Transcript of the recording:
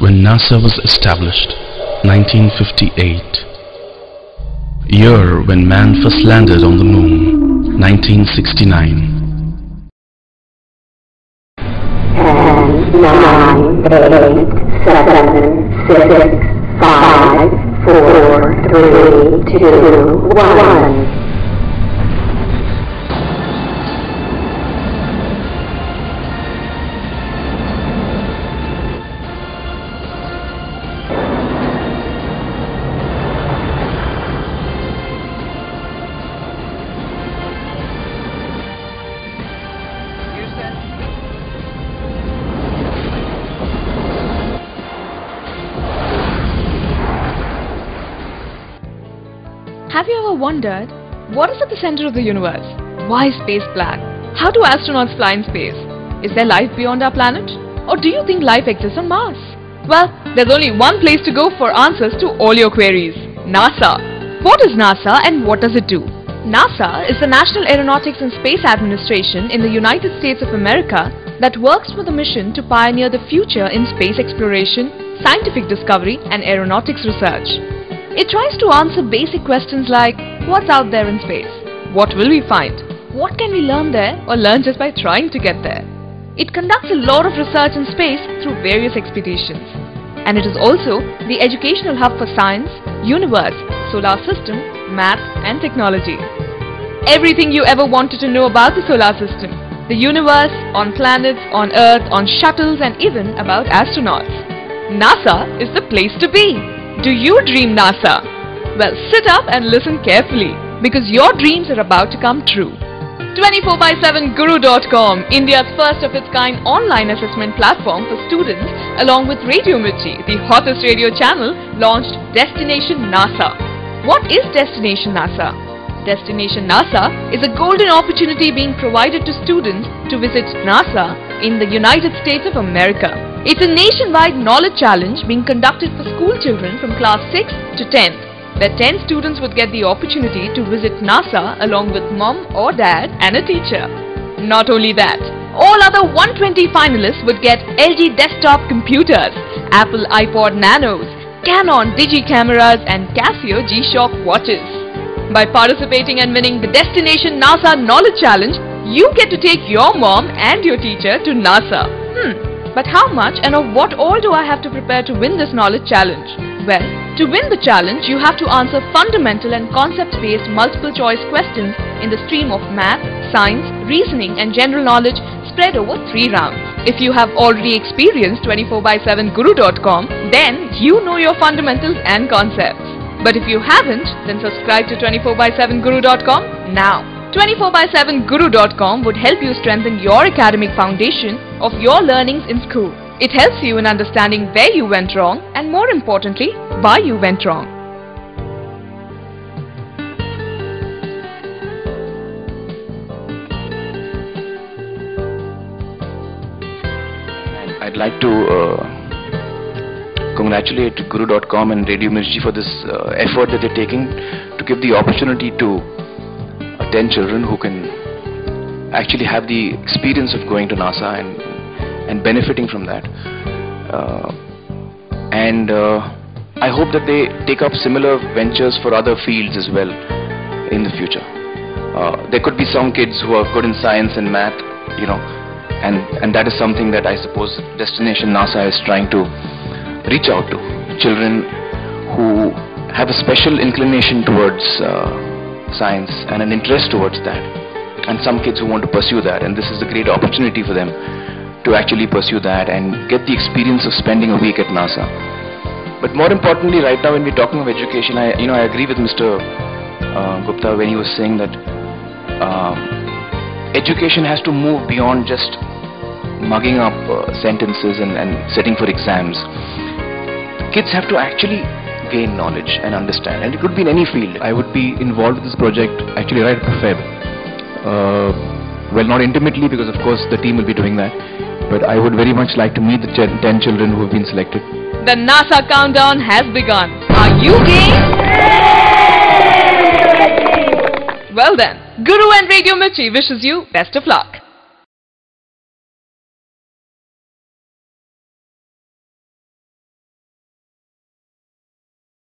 when NASA was established, 1958. Year when man first landed on the moon, 1969. 10, 9, 8, 7, 6, 5, 4, 3, 2, 1. Have you ever wondered, what is at the center of the universe? Why is space black? How do astronauts fly in space? Is there life beyond our planet? Or do you think life exists on Mars? Well, there's only one place to go for answers to all your queries: NASA. What is NASA and what does it do? NASA is the National Aeronautics and Space Administration in the United States of America that works with a mission to pioneer the future in space exploration, scientific discovery and aeronautics research. It tries to answer basic questions like, what's out there in space? What will we find? What can we learn there or learn just by trying to get there? It conducts a lot of research in space through various expeditions. And it is also the educational hub for science, universe, solar system, math and technology. Everything you ever wanted to know about the solar system, the universe, on planets, on Earth, on shuttles and even about astronauts. NASA is the place to be. Do you dream NASA? Well, sit up and listen carefully because your dreams are about to come true. 24/7guru.com, India's first of its kind online assessment platform for students, along with Radio Mirchi, the hottest radio channel, launched Destination NASA. What is Destination NASA? Destination NASA is a golden opportunity being provided to students to visit NASA in the United States of America. It's a nationwide knowledge challenge being conducted for school children from class 6 to 10th, where 10 students would get the opportunity to visit NASA along with mom or dad and a teacher. Not only that, all other 120 finalists would get LG desktop computers, Apple iPod Nanos, Canon Digi cameras and Casio G-Shock watches. By participating and winning the Destination NASA Knowledge Challenge, you get to take your mom and your teacher to NASA. But how much and of what all do I have to prepare to win this knowledge challenge? Well, to win the challenge, you have to answer fundamental and concept-based multiple choice questions in the stream of math, science, reasoning and general knowledge spread over 3 rounds. If you have already experienced 24/7guru.com, then you know your fundamentals and concepts. But if you haven't, then subscribe to 24/7guru.com now. 24/7guru.com would help you strengthen your academic foundation of your learnings in school. It helps you in understanding where you went wrong and, more importantly, why you went wrong. I'd like to congratulate Guru.com and Radio Mirchi for this effort that they're taking to give the opportunity to 10 children who can actually have the experience of going to NASA and benefiting from that. I hope that they take up similar ventures for other fields as well in the future. There could be some kids who are good in science and math, you know, and that is something that I suppose Destination NASA is trying to reach out to. Children who have a special inclination towards science and an interest towards that, and some kids who want to pursue that, and this is a great opportunity for them to actually pursue that and get the experience of spending a week at NASA. But more importantly, right now when we're talking of education, I agree with Mr. Gupta when he was saying that education has to move beyond just mugging up sentences and setting for exams. Kids have to actually gain knowledge and understand, and it could be in any field. I would be involved with this project actually right after Feb. Well, not intimately because of course the team will be doing that, but I would very much like to meet the 10 children who have been selected. The NASA countdown has begun. Are you game? Well then, Guru and Radio Mirchi wishes you best of luck.